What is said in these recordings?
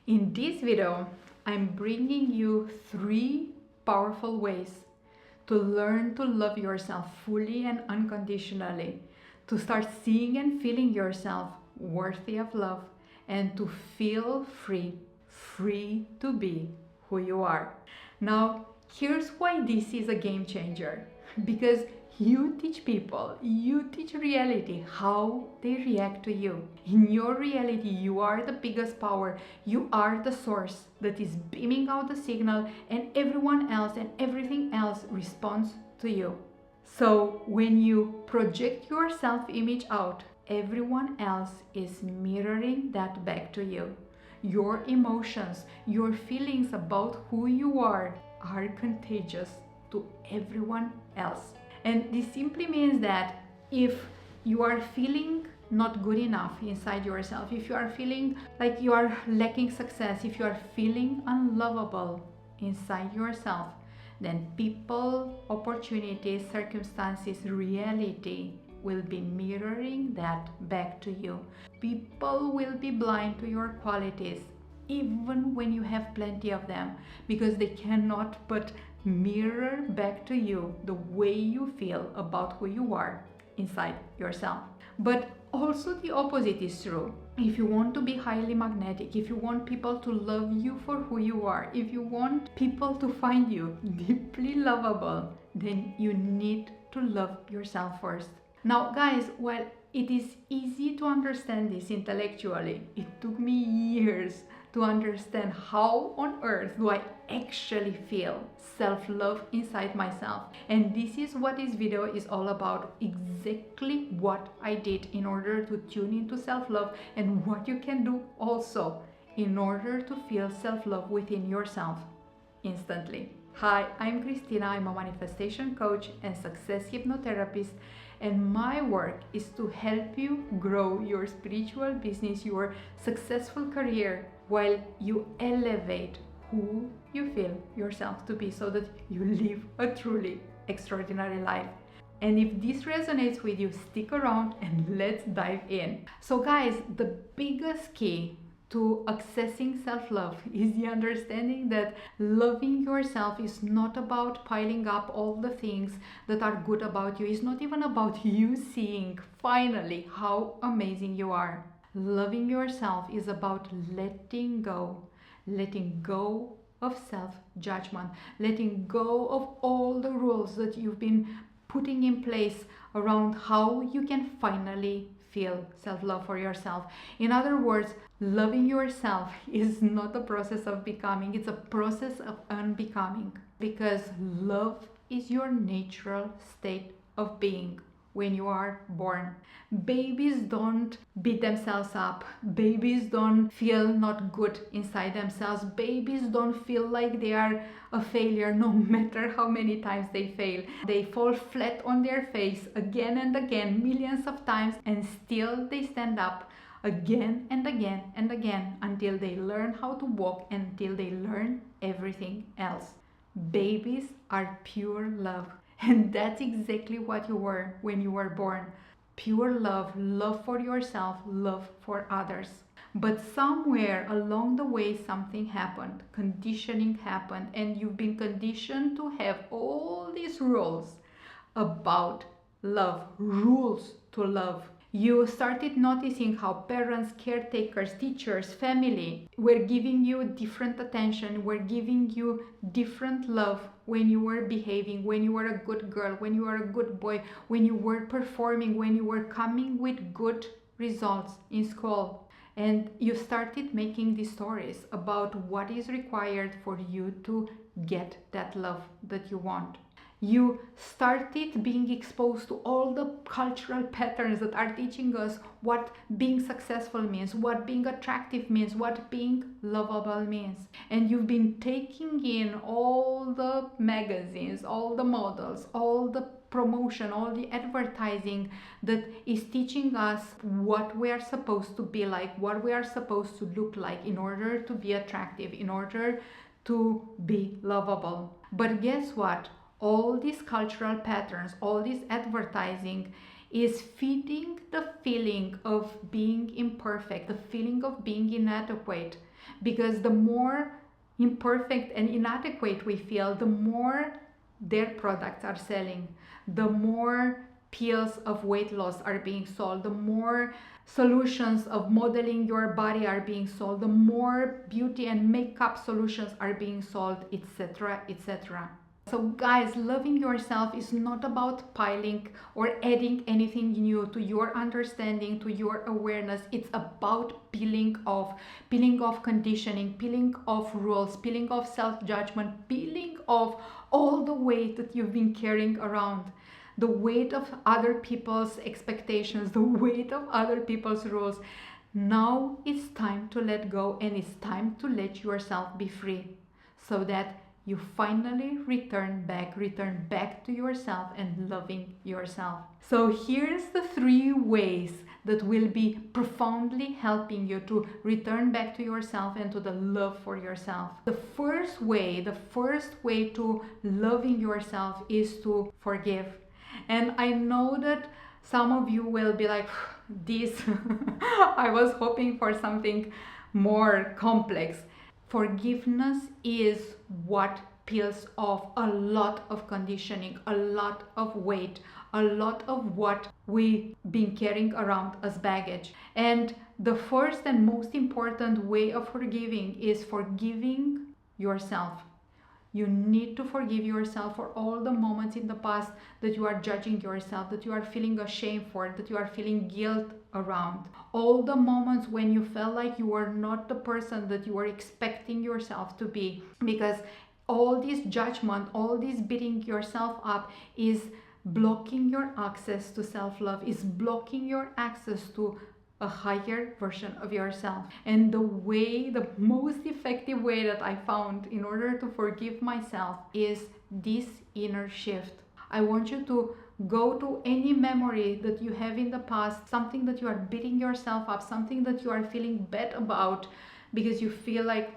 In this video, I'm bringing you 3 powerful ways to learn to love yourself fully and unconditionally, to start seeing and feeling yourself worthy of love, and to feel free to be who you are. Now, here's why this is a game changer. Because you teach people, you teach reality how they react to you. In your reality, you are the biggest power. You are the source that is beaming out the signal, and everyone else and everything else responds to you. So when you project your self-image out, everyone else is mirroring that back to you. Your emotions, your feelings about who you are contagious to everyone else. And this simply means that if you are feeling not good enough inside yourself, if you are feeling like you are lacking success, if you are feeling unlovable inside yourself, then people, opportunities, circumstances, reality will be mirroring that back to you. People will be blind to your qualities, even when you have plenty of them, because they cannot but mirror back to you the way you feel about who you are inside yourself. But also the opposite is true. If you want to be highly magnetic, if you want people to love you for who you are, if you want people to find you deeply lovable, then you need to love yourself first. Now, guys, while it is easy to understand this intellectually, it took me years to understand how on earth do I actually feel self-love inside myself. And this is what this video is all about, exactly what I did in order to tune into self-love, and what you can do also in order to feel self-love within yourself instantly. Hi, I'm Cristina. I'm a manifestation coach and success hypnotherapist, and my work is to help you grow your spiritual business, your successful career, while you elevate who you feel yourself to be, so that you live a truly extraordinary life. And if this resonates with you, stick around and let's dive in. So guys, the biggest key to accessing self-love is the understanding that loving yourself is not about piling up all the things that are good about you. It's not even about you seeing finally how amazing you are. Loving yourself is about letting go of self-judgment, letting go of all the rules that you've been putting in place around how you can finally feel self-love for yourself. In other words, loving yourself is not a process of becoming, it's a process of unbecoming, because love is your natural state of being. When you are born, babies don't beat themselves up, babies don't feel not good inside themselves, babies don't feel like they are a failure no matter how many times they fail. They fall flat on their face again and again, millions of times, and still they stand up again and again and again until they learn how to walk, until they learn everything else. Babies are pure love. And that's exactly what you were when you were born. Pure love, love for yourself, love for others. But somewhere along the way something happened, conditioning happened, and you've been conditioned to have all these rules about love, rules to love. You started noticing how parents, caretakers, teachers, family were giving you different attention, were giving you different love when you were behaving, when you were a good girl, when you were a good boy, when you were performing, when you were coming with good results in school. And you started making these stories about what is required for you to get that love that you want. You started being exposed to all the cultural patterns that are teaching us what being successful means, what being attractive means, what being lovable means. And you've been taking in all the magazines, all the models, all the promotion, all the advertising that is teaching us what we are supposed to be like, what we are supposed to look like in order to be attractive, in order to be lovable. But guess what? All these cultural patterns, all this advertising is feeding the feeling of being imperfect, the feeling of being inadequate. Because the more imperfect and inadequate we feel, the more their products are selling, the more pills of weight loss are being sold, the more solutions of modeling your body are being sold, the more beauty and makeup solutions are being sold, etc., etc. So guys, loving yourself is not about piling or adding anything new to your understanding, to your awareness. It's about peeling off conditioning, peeling off rules, peeling off self-judgment, peeling off all the weight that you've been carrying around. The weight of other people's expectations, the weight of other people's rules. Now it's time to let go, and it's time to let yourself be free, so that you finally return back to yourself and loving yourself. So here's the 3 ways that will be profoundly helping you to return back to yourself and to the love for yourself. The first way to loving yourself is to forgive. And I know that some of you will be like, this, I was hoping for something more complex. Forgiveness is what peels off a lot of conditioning, a lot of weight, a lot of what we've been carrying around as baggage. And the first and most important way of forgiving is forgiving yourself. You need to forgive yourself for all the moments in the past that you are judging yourself, that you are feeling ashamed for, that you are feeling guilt around. All the moments when you felt like you were not the person that you were expecting yourself to be. Because all this judgment, all this beating yourself up is blocking your access to self-love, is blocking your access to a higher version of yourself. And the most effective way that I found in order to forgive myself is this inner shift. I want you to go to any memory that you have in the past, something that you are beating yourself up, something that you are feeling bad about because you feel like,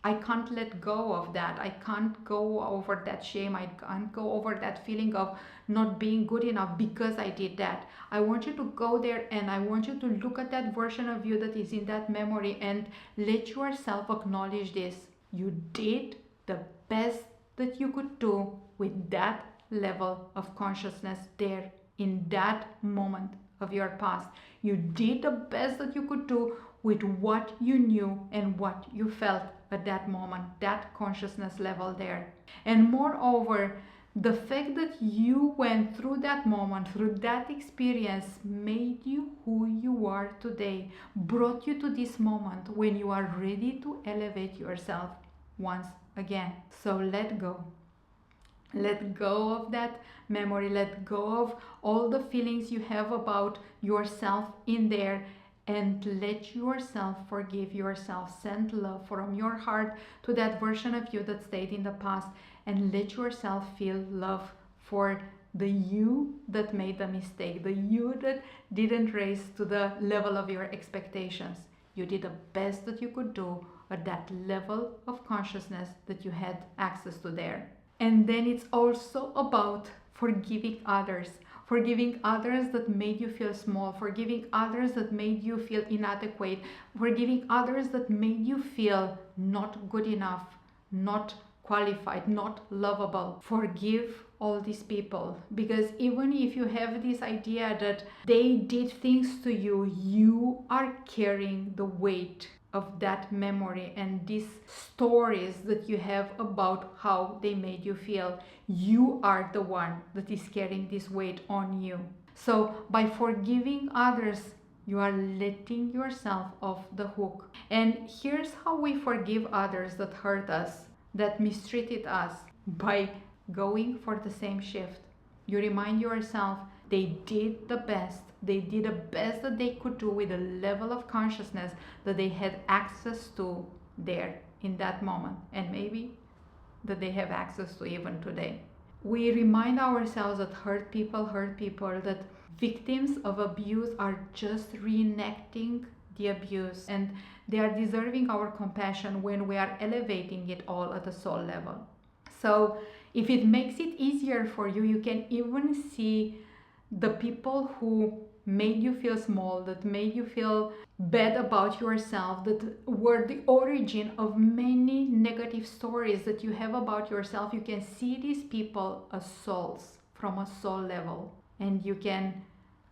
I can't let go of that. I can't go over that shame. I can't go over that feeling of not being good enough because I did that. I want you to go there, and I want you to look at that version of you that is in that memory and let yourself acknowledge this. You did the best that you could do with that level of consciousness there in that moment of your past. You did the best that you could do with what you knew and what you felt at that moment, that consciousness level there. And moreover, the fact that you went through that moment, through that experience, made you who you are today, brought you to this moment when you are ready to elevate yourself once again. So let go. Let go of that memory. Let go of all the feelings you have about yourself in there, and let yourself forgive yourself. Send love from your heart to that version of you that stayed in the past, and let yourself feel love for the you that made the mistake, the you that didn't raise to the level of your expectations. You did the best that you could do at that level of consciousness that you had access to there. And then it's also about forgiving others that made you feel small, forgiving others that made you feel inadequate, forgiving others that made you feel not good enough, not qualified, not lovable. Forgive all these people, because even if you have this idea that they did things to you, you are carrying the weight of that memory and these stories that you have about how they made you feel. You are the one that is carrying this weight on you. So by forgiving others, you are letting yourself off the hook. And here's how we forgive others that hurt us, that mistreated us: by going for the same shift. You remind yourself they did the best. They did the best that they could do with the level of consciousness that they had access to there in that moment, and maybe that they have access to even today. We remind ourselves that hurt people, that victims of abuse are just reenacting the abuse, and they are deserving our compassion when we are elevating it all at a soul level. So if it makes it easier for you, you can even see the people who made you feel small, that made you feel bad about yourself, that were the origin of many negative stories that you have about yourself, you can see these people as souls from a soul level. And you can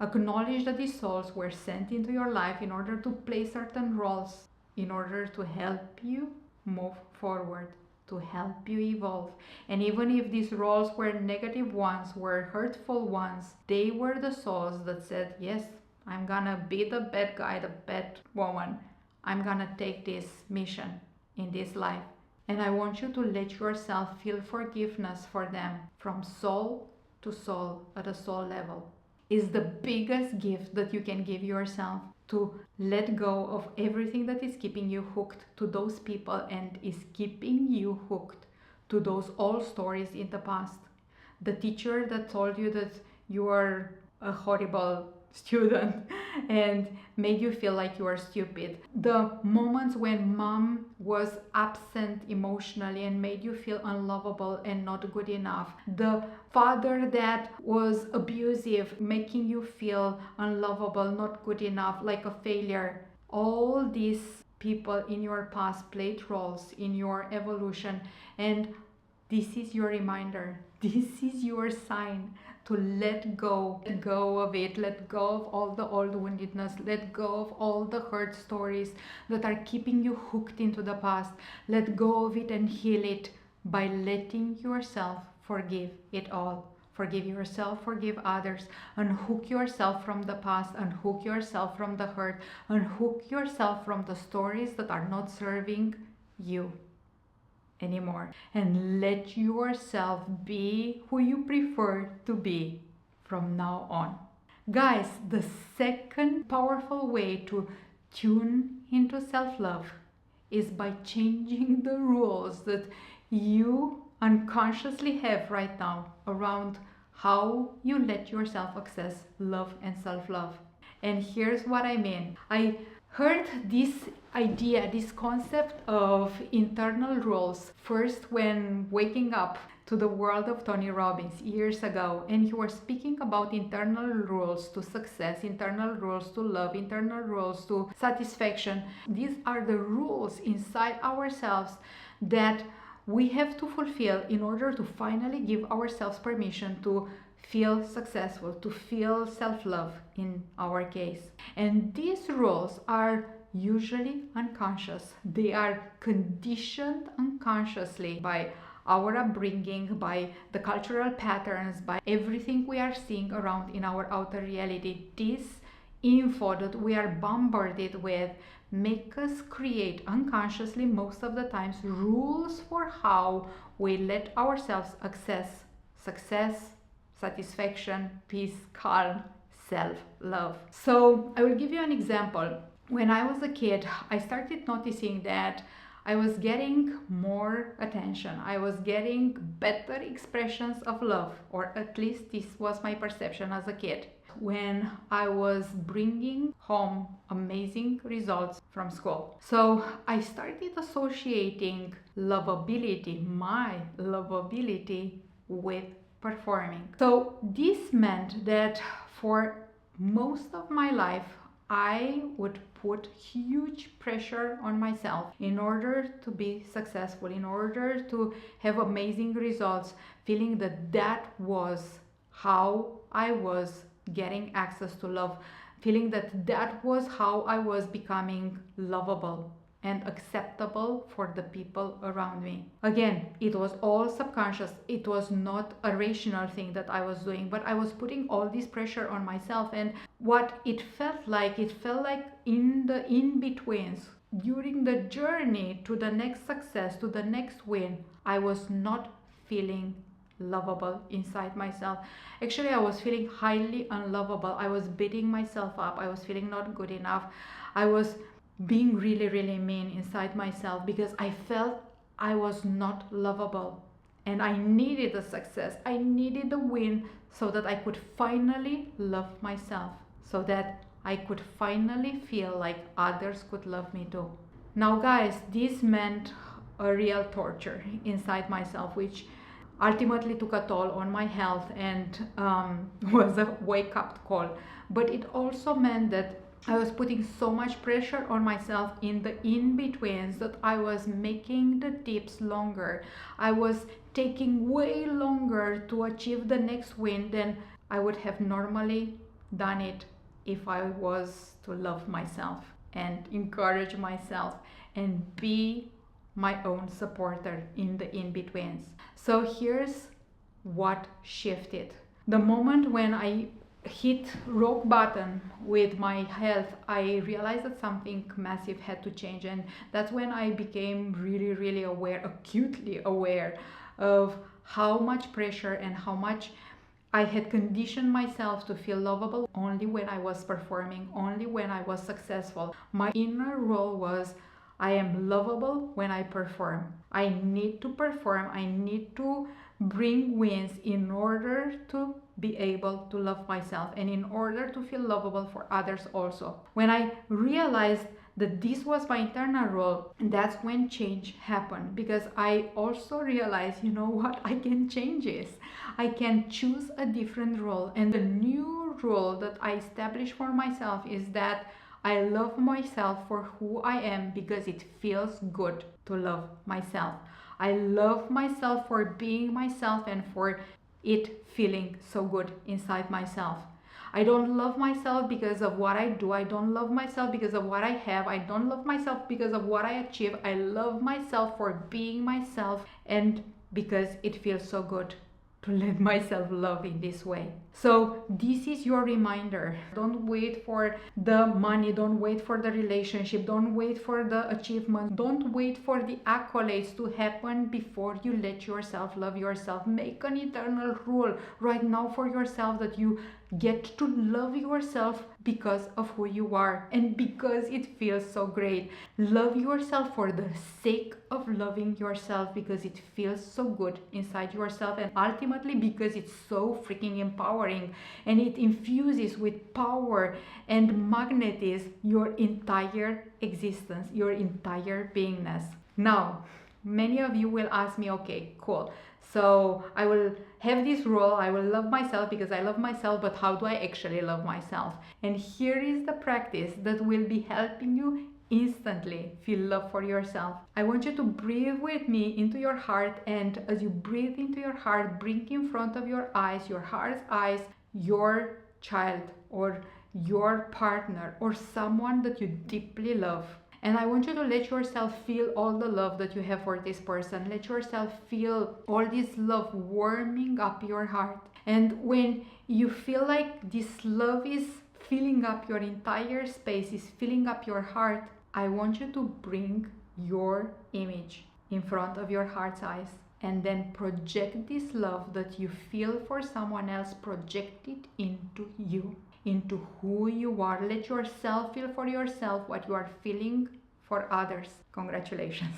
acknowledge that these souls were sent into your life in order to play certain roles, in order to help you move forward, to help you evolve. And even if these roles were negative ones, were hurtful ones, they were the souls that said, yes, I'm gonna be the bad guy, the bad woman. I'm gonna take this mission in this life. And I want you to let yourself feel forgiveness for them from soul to soul at a soul level. Is the biggest gift that you can give yourself, to let go of everything that is keeping you hooked to those people and is keeping you hooked to those old stories in the past. The teacher that told you that you are a horrible student and made you feel like you are stupid. The moments when mom was absent emotionally and made you feel unlovable and not good enough. The father that was abusive, making you feel unlovable, not good enough, like a failure. All these people in your past played roles in your evolution, and this is your reminder. This is your sign to let go of it, let go of all the old woundedness, let go of all the hurt stories that are keeping you hooked into the past. Let go of it and heal it by letting yourself forgive it all. Forgive yourself, forgive others, unhook yourself from the past, unhook yourself from the hurt, unhook yourself from the stories that are not serving you anymore, and let yourself be who you prefer to be from now on. Guys, the second powerful way to tune into self-love is by changing the rules that you unconsciously have right now around how you let yourself access love and self-love. And here's what I mean. I heard this idea, this concept of internal rules first when waking up to the world of Tony Robbins years ago, and he was speaking about internal rules to success, internal rules to love, internal rules to satisfaction. These are the rules inside ourselves that we have to fulfill in order to finally give ourselves permission to feel successful, to feel self-love in our case. And these rules are usually unconscious. They are conditioned unconsciously by our upbringing, by the cultural patterns, by everything we are seeing around in our outer reality. This info that we are bombarded with make us create unconsciously most of the times rules for how we let ourselves access success, satisfaction, peace, calm, self-love. So I will give you an example. When I was a kid, I started noticing that I was getting more attention. I was getting better expressions of love, or at least this was my perception as a kid, when I was bringing home amazing results from school. So I started associating lovability, my lovability, with performing. So this meant that for most of my life, I would put huge pressure on myself in order to be successful, in order to have amazing results, feeling that that was how I was getting access to love, feeling that that was how I was becoming lovable and acceptable for the people around me. Again, it was all subconscious. It was not a rational thing that I was doing, but I was putting all this pressure on myself. And what it felt like in the in-betweens, during the journey to the next success, to the next win, I was not feeling lovable inside myself. Actually, I was feeling highly unlovable. I was beating myself up. I was feeling not good enough. I was being really mean inside myself because I felt I was not lovable, and I needed a success. I needed a win so that I could finally love myself, so that I could finally feel like others could love me too. Now guys, this meant a real torture inside myself, which ultimately took a toll on my health and was a wake-up call. But it also meant that I was putting so much pressure on myself in the in-betweens that I was making the dips longer. I was taking way longer to achieve the next win than I would have normally done it if I was to love myself and encourage myself and be my own supporter in the in-betweens. So here's what shifted. The moment when I hit rock bottom with my health, I realized that something massive had to change, and that's when I became really aware, acutely aware of how much pressure and how much I had conditioned myself to feel lovable only when I was performing, only when I was successful. My inner role was, I am lovable when I perform. I need to perform. I need to bring wins in order to be able to love myself and in order to feel lovable for others also. When I realized that this was my internal role, that's when change happened, because I also realized, you know what, I can change this. I can choose a different role, and the new role that I established for myself is that I love myself for who I am because it feels good to love myself. I love myself for being myself and for it feeling so good inside myself. I don't love myself because of what I do. I don't love myself because of what I have. I don't love myself because of what I achieve. I love myself for being myself and because it feels so good to let myself love in this way. So this is your reminder. Don't wait for the money, don't wait for the relationship, don't wait for the achievement, don't wait for the accolades to happen before you let yourself love yourself. Make an eternal rule right now for yourself that you get to love yourself because of who you are and because it feels so great. Love yourself for the sake of loving yourself because it feels so good inside yourself, and ultimately because it's so freaking empowering and it infuses with power and magnetism your entire existence, your entire beingness. Now, many of you will ask me, okay, cool. So I will have this role, I will love myself because I love myself, but how do I actually love myself? And here is the practice that will be helping you instantly feel love for yourself. I want you to breathe with me into your heart, and as you breathe into your heart, bring in front of your eyes, your heart's eyes, your child or your partner or someone that you deeply love. And I want you to let yourself feel all the love that you have for this person. Let yourself feel all this love warming up your heart. And when you feel like this love is filling up your entire space, is filling up your heart, I want you to bring your image in front of your heart's eyes and then project this love that you feel for someone else, project it into you, into who you are. Let yourself feel for yourself what you are feeling for others. Congratulations.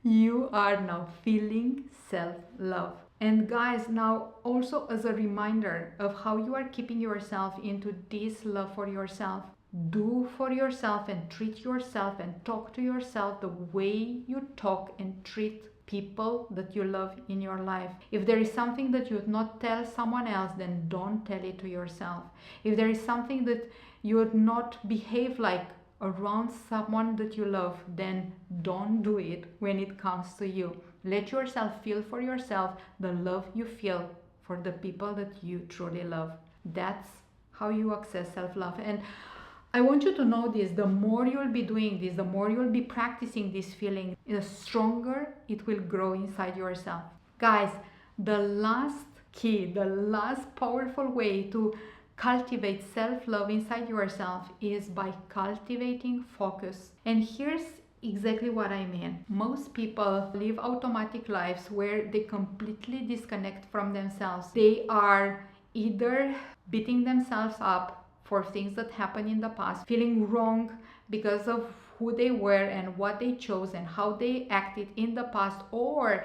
You are now feeling self-love. And guys, now also as a reminder of how you are keeping yourself into this love for yourself, do for yourself and treat yourself and talk to yourself the way you talk and treat people that you love in your life. If there is something that you would not tell someone else, then don't tell it to yourself. If there is something that you would not behave like around someone that you love, then don't do it when it comes to you. Let yourself feel for yourself the love you feel for the people that you truly love. That's how you access self-love. And I want you to know this, the more you'll be doing this, the more you'll be practicing this feeling, the stronger it will grow inside yourself. Guys, the last key, the last powerful way to cultivate self-love inside yourself is by cultivating focus. And here's exactly what I mean. Most people live automatic lives where they completely disconnect from themselves. They are either beating themselves up for things that happened in the past, feeling wrong because of who they were and what they chose and how they acted in the past, or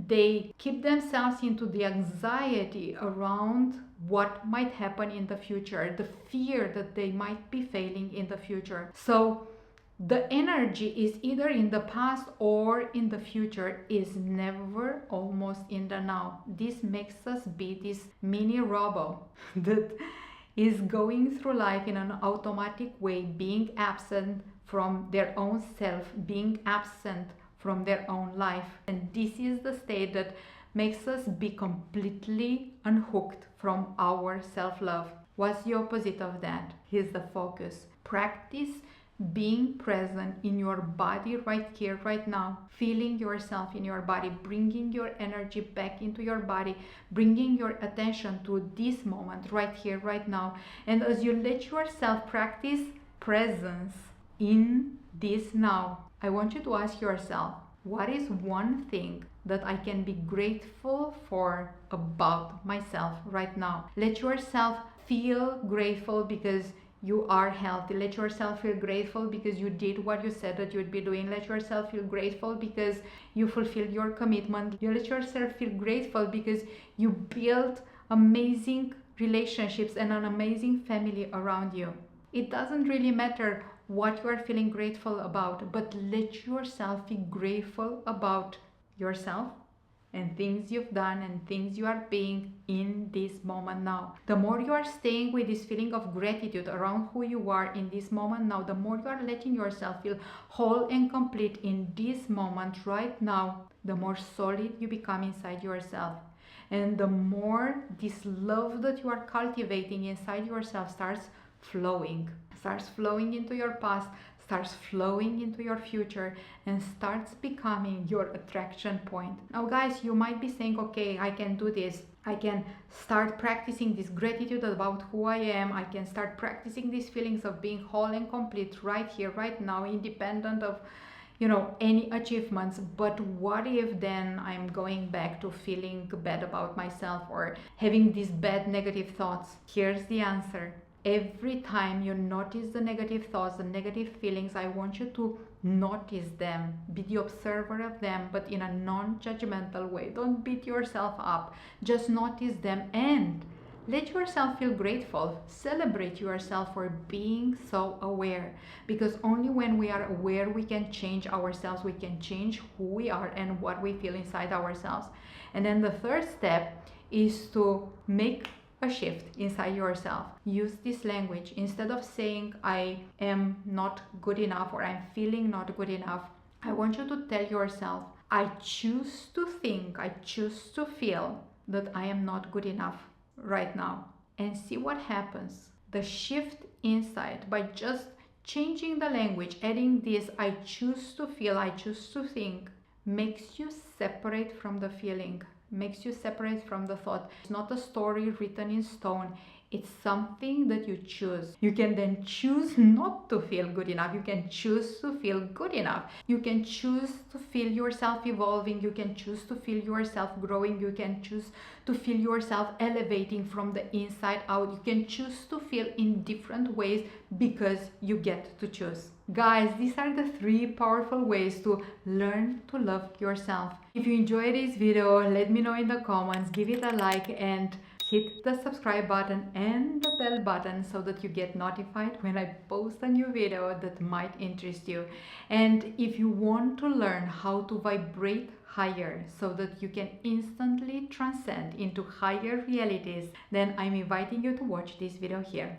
they keep themselves into the anxiety around what might happen in the future, the fear that they might be failing in the future. So The energy is either in the past or in the future, is never almost in the now. This makes us be this mini robot that is going through life in an automatic way, being absent from their own self, being absent from their own life. And this is the state that makes us be completely unhooked from our self-love. What's the opposite of that? Here's the focus. Practice being present in your body right here, right now, feeling yourself in your body, bringing your energy back into your body, bringing your attention to this moment right here, right now. And as you let yourself practice presence in this now, I want you to ask yourself, what is one thing that I can be grateful for about myself right now? Let yourself feel grateful because you are healthy. Let yourself feel grateful because you did what you said that you'd be doing. Let yourself feel grateful because you fulfilled your commitment. You let yourself feel grateful because you built amazing relationships and an amazing family around you. It doesn't really matter what you are feeling grateful about, but let yourself be grateful about yourself and things you've done and things you are being in this moment now. The more you are staying with this feeling of gratitude around who you are in this moment now, the more you are letting yourself feel whole and complete in this moment right now, the more solid you become inside yourself. And the more this love that you are cultivating inside yourself starts flowing into your past, starts flowing into your future, and starts becoming your attraction point. Now guys, you might be saying, okay, I can do this. I can start practicing this gratitude about who I am. I can start practicing these feelings of being whole and complete right here, right now, independent of any achievements. But what if then I'm going back to feeling bad about myself or having these bad negative thoughts? Here's the answer. Every time you notice the negative thoughts, the negative feelings, I want you to notice them, be the observer of them, but in a non-judgmental way. Don't beat yourself up, just notice them and let yourself feel grateful. Celebrate yourself for being so aware, because only when we are aware we can change ourselves, we can change who we are and what we feel inside ourselves. And then the third step is to make a shift inside yourself. Use this language. Instead of saying I am not good enough or I'm feeling not good enough, I want you to tell yourself, I choose to think, I choose to feel that I am not good enough right now, and see what happens. The shift inside, by just changing the language, adding this I choose to feel, I choose to think, makes you separate from the feeling, makes you separate from the thought. It's not a story written in stone. It's something that you choose. You can then choose not to feel good enough. You can choose to feel good enough. You can choose to feel yourself evolving. You can choose to feel yourself growing. You can choose to feel yourself elevating from the inside out. You can choose to feel in different ways because you get to choose. Guys, these are the 3 powerful ways to learn to love yourself. If you enjoyed this video, let me know in the comments, give it a like and hit the subscribe button and the bell button so that you get notified when I post a new video that might interest you. And if you want to learn how to vibrate higher so that you can instantly transcend into higher realities, then I'm inviting you to watch this video here.